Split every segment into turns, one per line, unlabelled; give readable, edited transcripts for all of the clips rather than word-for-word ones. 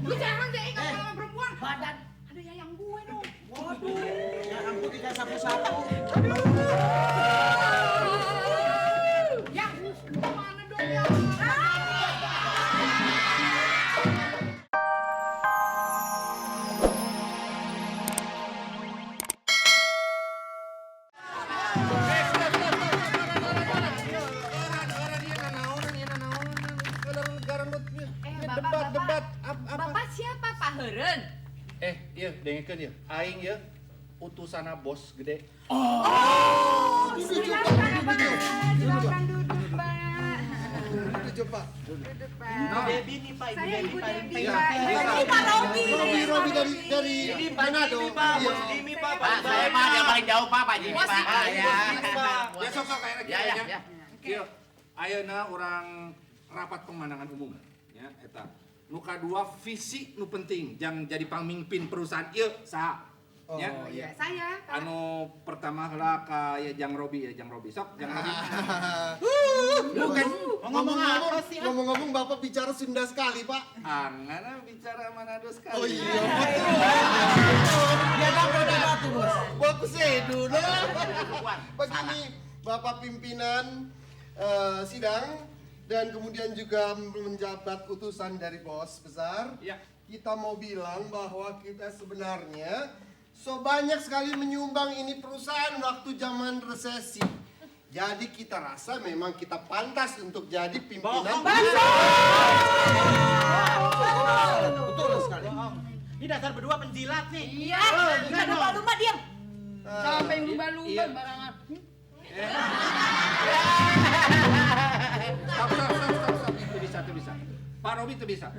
Lu jangan deh ingat sama perempuan. Badan ada yayang gue dong.
Waduh, ya ampun tidak sapu-sapu.
Yang mana dong yang?
Bapak siapa, Pak Heren?
Iya, dengekeun ieu. Aing ieu utusana bos gede.
Silakan duduk, Pak.
Duduk, Pak.
Duduk, Pak.
Debbie nih, Pak.
Saya Ibu Debbie,
Iya.
Pak. Ini Pak Robi.
Robi dari Manado.
Pak, Bos Jimmy, Pak. Saya Pak, yang paling jauh Pak, Pak Jimmy, Pak.
Ya sok kayak
Ya.
Kieu, ayeuna urang rapat pemandangan umum. Ya, eta. Nu kadua visi nu penting, jang jadi pamimpin perusahaan ieu saha? Ya.
Ya, saya, Pak.
Anu pertama heula ka ya Jang Robi. Sok Jang Robi.
Bukan ngomong-ngomong Bapak bicara Sunda sekali, Pak.
Angana bicara Manado sekali.
Oh iya, betul. Ya dapat Bos. Bagus dulu. Begini, Bapak pimpinan sidang dan kemudian juga menjabat utusan dari bos besar.
Ya.
Kita mau bilang bahwa kita sebenarnya banyak sekali menyumbang ini perusahaan waktu zaman resesi. Jadi kita rasa memang kita pantas untuk jadi pimpinan. Betul sekali.
Ini dasar berdua penjilat nih.
Iya, kita lumba-lumba diam.
Sampai lumba-lumba barangan.
Stop. Itu bisa. Pak Robi itu bisa.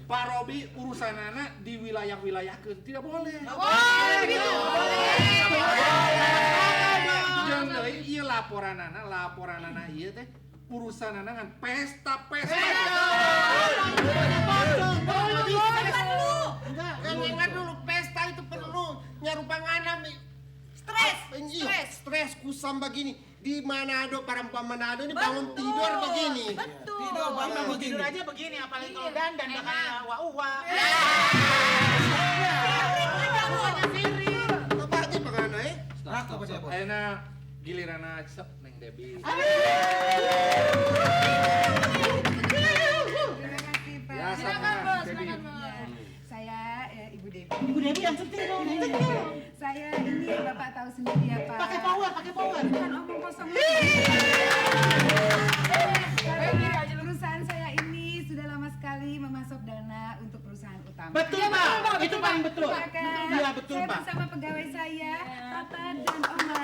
Pak Robi urusanana di wilayah-wilayahkeun tidak boleh.
Oh, gitu.
Jangan deui ieu laporanana ieu teh urusanana ngan pesta-pesta.
Ingat dulu pesta itu perlu nyarupangana stres kusam begini di Manado perempuan Manado ini bangun tidur begini.
Tidur aja begini, apalagi kalau dandan bakal wah-wah.
Apa aja pengana
Ayeuna gilirana sok Neng Debbie.
Terima kasih, Pak.
Ya,
Silakan,
sama
Bos.
Debbie.
Silakan, Bos.
Saya Ibu Debbie.
Ibu Debbie yang setir dong.
Saya ini Bapak tahu sendiri ya, Pak.
Pakai power.
Bukan omong kosong. Perusahaan saya ini sudah lama sekali memasok dana untuk perusahaan utama.
Betul, Pak. Itu paling betul.
Maka
Iya, betul,
saya
Pak.
bersama pegawai saya, Papa dan Oma.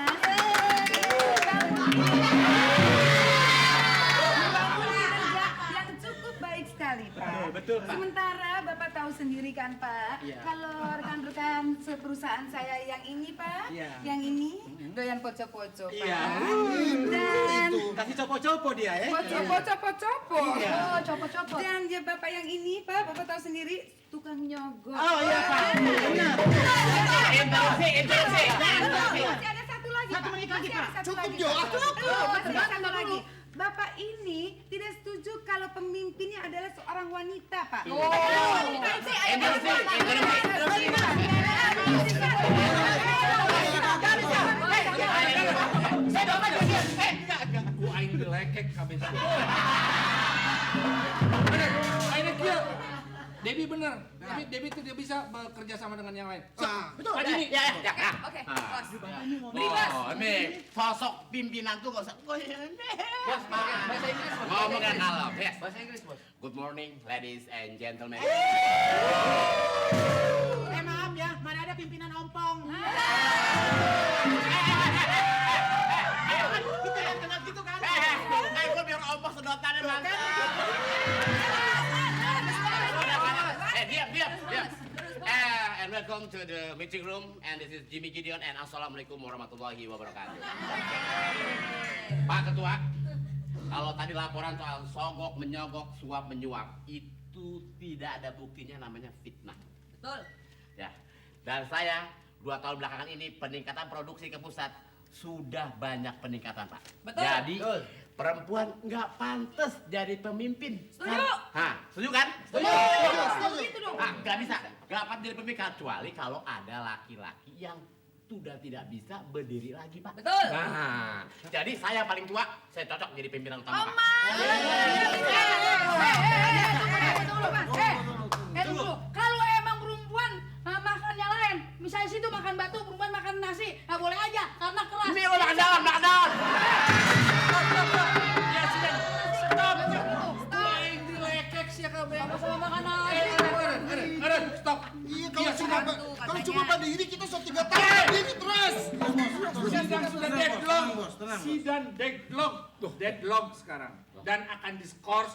Kinerja yang cukup baik sekali, Pak.
Betul, Pak.
Sementara Bapak tahu sendiri kan, Pak,
Iya.
kalau rekan-rekan perusahaan saya yang ini, Pak,
Iya.
yang ini doyan poco-poco, Pak.
Iya.
Dan
Kasih copo-copo dia ya.
poco-poco.
Iya.
Oh, copo-copo. Dan ya Bapak yang ini, Pak, Bapak tahu sendiri tukang nyogok.
Oh iya, Pak. Benar. Interupsi.
Masih ada satu lagi,
Satu
Pak.
menit lagi,
Masih ada
Pak.
satu
Cukup,
lagi,
Jo.
Pak.
Cukup.
Masih ada satu lagi. Bapak ini tidak setuju kalau pemimpinnya adalah seorang wanita, Pak.
Ku aing dilekek kabeh. Aing kieu. Debbie bener. Debbie itu dia bisa bekerja sama dengan yang lain.
Betul.
Pak Jimmy.
Ya.
Oke,
Ah.
bos.
Oh, ini sosok pimpinan tuh nggak usah.
Bos, bahasa Inggris. Bos.
Ngomong yang kalem. Yes.
Bahasa Inggris, Bos.
Good morning, ladies and gentlemen.
Maaf ya, mana ada pimpinan ompong. Kita yang kenal gitu kan.
Aku biar ompong sedotannya mantap. Diam. And welcome to the meeting room. And this is Jimmy Gideon. And assalamualaikum warahmatullahi wabarakatuh. Pak Ketua, kalau tadi laporan soal sogok, menyogok, suap, menyuap, itu tidak ada buktinya, namanya fitnah.
Betul.
Ya, dan saya 2 tahun belakangan ini peningkatan produksi ke pusat sudah banyak peningkatan, Pak.
Betul.
Jadi perempuan nggak pantas jadi pemimpin.
Setuju.
Hah, Setuju kan?
Gitu dong.
Ah, nggak bisa. Nggak dapat jadi pemimpin kecuali kalau ada laki-laki yang sudah tidak bisa berdiri lagi, Pak.
Betul.
Nah, jadi saya paling tua, saya cocok jadi pimpinan utama, Pak.
Tunggu. Kalau emang perempuan makannya lain, misalnya situ makan batu, perempuan makan nasi, nggak boleh aja karena keras.
Ini makan dalam, makan dalam.
Ya sudah. Stop. Lain dilekek sih kabeh.
Sama makan nasi.
Eren, stop.
Iya,
Iya, sudah.
kalau cuma pada ini kita so 3 tahun ini terus.
Sidang sudah deadlock. Sidang deadlock sekarang. Dan akan diskors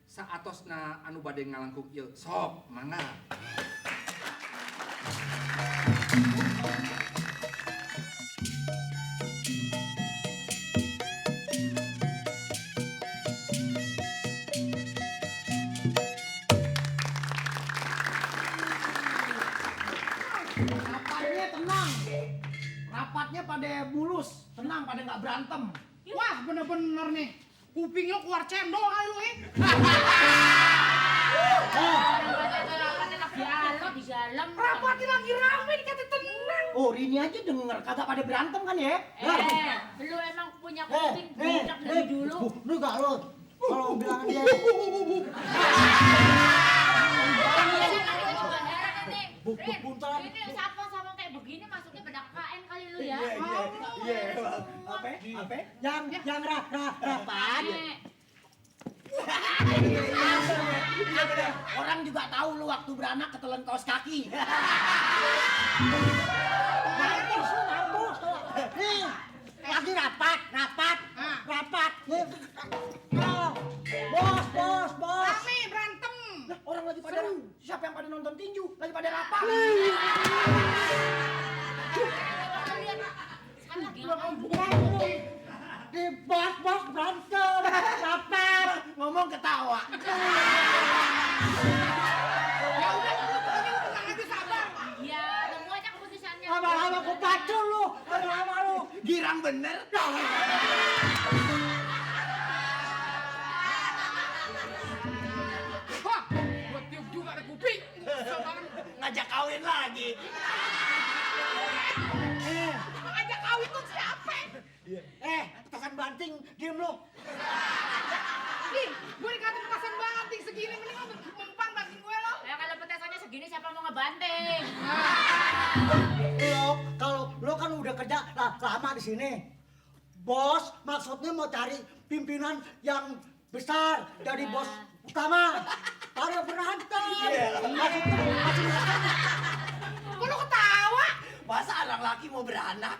saatosna anu bade ngalangkung ieu. Sok, mangga.
Rapatnya tenang. Rapatnya pada mulus, tenang, pada nggak berantem. Wah, bener-bener nih. Kupingnya keluar cendol kali lu,
Di dalam.
Rapatnya lagi rame dikata tenang. Oh, ini aja denger kagak pada berantem kan ya?
Lu emang punya kuping budak dari dulu.
Lu gak lo? Kalau bilang dia buntalan.
Ini sapang-sapang kayak begini masuknya bedak KN kali lu ya.
Apa? Yang rapat. Orang juga tahu lu waktu beranak ketelan kaos kaki. Mampus. Nih, lagi rapat. Bos.
Rame berantem.
Orang lagi pada siapa yang pada nonton tinju? Lagi pada rapat. Di bos berantem, rapat, ngomong ketawa.
Ya udah, pokoknya lu tenang aja sabar.
Iya, tunggu aja keputusannya.
Lama-lama aku pacul lu, lama-lama lu. Girang bener.
Wah, gua tiup juga ada kuping.
Ngajak kawin lagi.
Ngajak kawin tuh siapa?
Petasan banting, diem lu.
Nih, gue dikatain petasan banting segini, mending lu mempan banting gue lo.
Ya kalau petasannya segini siapa mau ngebanting?
Lo kan udah kerja lama di sini. Bos maksudnya mau cari pimpinan yang besar jadi bos utama. Pada berantem.
Kok lu ketawa?
Masa anak laki mau beranak?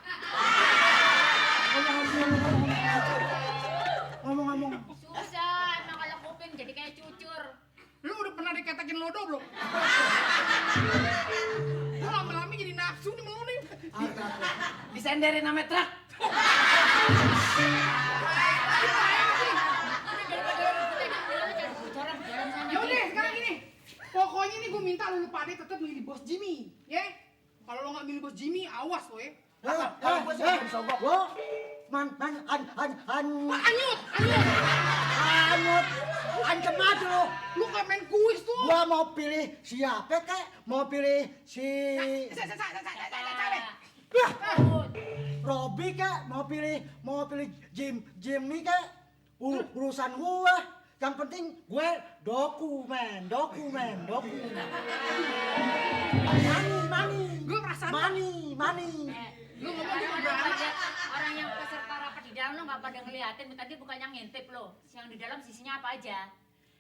Ngomong.
Susah, emang kalau kuping jadi kayak cucur.
Lu udah pernah dikatakin lodo belum? Lu lama-lama jadi nafsu nih mau nih.
Disenderin sama truk.
Ya udah, sekarang gini. Pokoknya nih gue minta lu pada tetap milih bos Jimmy, ya? Kalau lo nggak milih bos Jimmy, awas lo ya.
Anyut, ancam aja lu.
Lu kayak main kuis tuh.
Gua mau pilih siapa kek? Mau pilih si Robi kek? Mau pilih Jimmy kek? Urusan gua. Yang penting gue dokumen. Money.
Gue perasaan
Money.
lu ngomong dia
Orang
udah
pada orang yang peserta rapat di dalam lo nggak pada ngeliatin, tadi bukannya ngintip lo. Yang di dalam sisinya apa aja?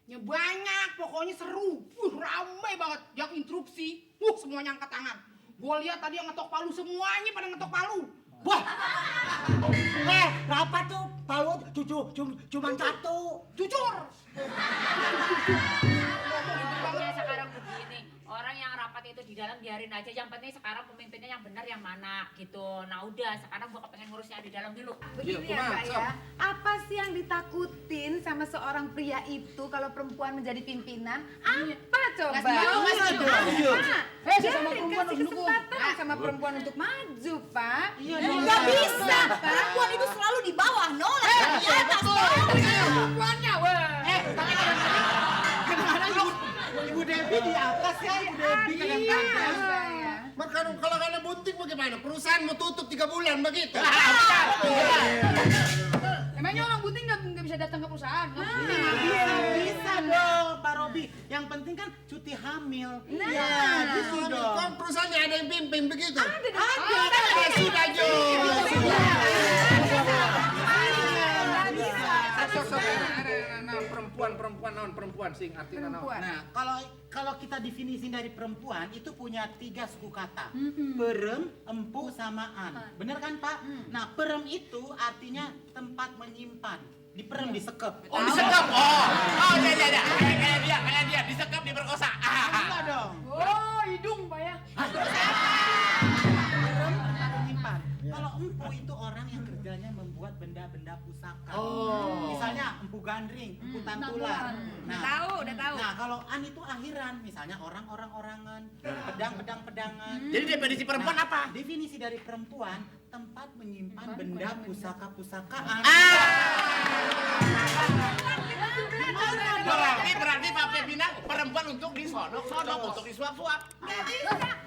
Ya banyak, pokoknya seru. Ramai banget. Yang interupsi, semuanya angkat tangan. Gue lihat tadi yang ngetok palu, semuanya pada ngetok palu.
Wah, rapat tuh palu cuman satu.
Jujur.
Pokoknya sekarang begini, orang yang rapat itu di dalam biarin aja. Yang penting sekarang pemimpinnya yang benar yang mana gitu. Nah udah, sekarang gua kepengen ngurusnya di dalam dulu.
Begini ya Pak ya, apa sih yang ditakutin sama seorang pria itu kalau perempuan menjadi pimpinan? Apa coba? Dia dikasih kesempatan sama perempuan untuk maju, Pak.
Nggak bisa. Perempuan itu selalu di bawah, no? Lagi di atas.
Perempuannya, weh.
Gimana Tapi di atas ya Ibu Debbie kadang-kadang.
Maka kalau nggak ada bunting bagaimana? Perusahaan mau tutup 3 bulan begitu.
Emangnya orang bunting nggak bisa datang ke perusahaan?
Bisa dong Pak Robi. Yang penting kan cuti hamil. Ya gitu dong.
Kok perusahaannya ada yang pimpin begitu?
Ada.
Sudah Jo.
Perempuan sing artinya naon.
Nah, kalau kita definisi dari perempuan itu punya 3 suku kata. Perem, empu, sama an. Bener kan, Pak? Nah, perem itu artinya tempat menyimpan. Diperem, disekep.
Oh, disekap. Oh, ya. Kayak dia disekap, diperkosa.
Enggak dong.
Oh, hidung Pak ya.
Perem, tempat menyimpan. Kalau empu itu orang yang kerjanya membuat benda-benda pusaka. Misalnya empu gandring, empu tantulan.
Udah tahu.
Nah, kalau an itu akhiran, misalnya orangan, pedang-pedangan.
Jadi definisi perempuan apa?
Definisi dari perempuan, tempat menyimpan benda pusaka-pusakaan.
Berarti Pak Pepina perempuan untuk disodok, untuk disuap-suap.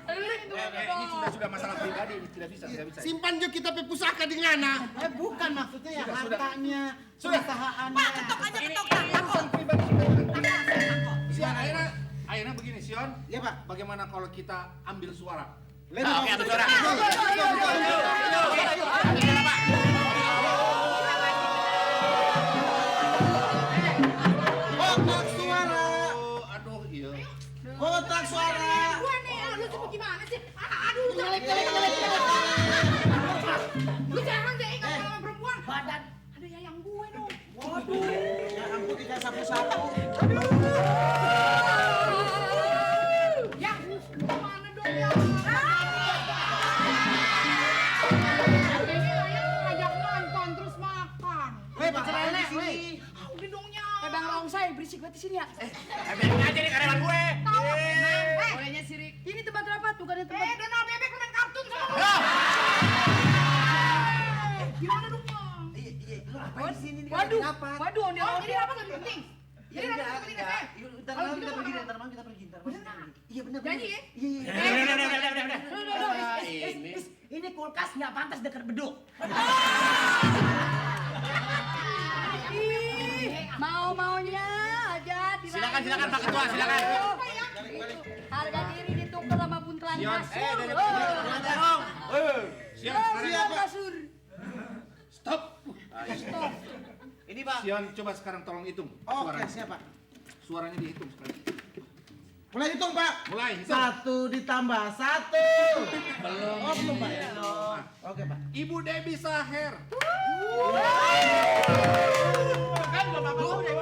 Ini sudah masalah pribadi, ini tidak bisa.
Simpan Jo kita pe pusaka di ngana.
Bukan maksudnya ya hartanya, perusahaannya.
Pak, ketok aja ketok.
Sion, akhirnya begini Sion.
Ya, Pak.
Bagaimana kalau kita ambil suara?
Oke, ambil suara.
Kotak suara.
Aduh, iya.
Kotak suara.
Gue nih, lu coba gimana sih? Aduh, lu jangan Lu jangan deh ingat sama perempuan. Badan. Ada yayang gue dong.
Waduh, ya ampun kita sapu-sapu.
Yang mana dong ya? Ini yayang ngajak nonton terus makan.
Pacaran di sini.
Udah dong ya.
Bang Rongsai berisik banget di sini ya.
Biarin aja nih karyawan gue.
Bolehnya sirik. Ini tempat rapat, bukannya tempat.
Donald bebek main kartun sama lu. Gimana dong ya?
Waduh, ondel-ondel.
Apa lebih penting? Jadi apa lebih penting kan?
Ntar malam kita pergi. Iya benar.
Janji ya?
Udah.
Ini kulkas nggak pantas dekat beduk.
Mau-maunya aja.
Silakan Pak Ketua, silakan.
Harga diri ditukar sama buntelan
Sion,
kasur.
Sion, sekarang
Kasur.
stop.
Ini Pak.
Sion, coba sekarang tolong hitung
Oke,
suaranya.
siapa?
Suaranya dihitung sekali.
Mulai hitung Pak.
Mulai hitung.
1 ditambah 1.
Belum.
Oh belum Pak ya?
Nah,
Oke Pak.
Ibu Debbie Saher.
Kan Bapak udah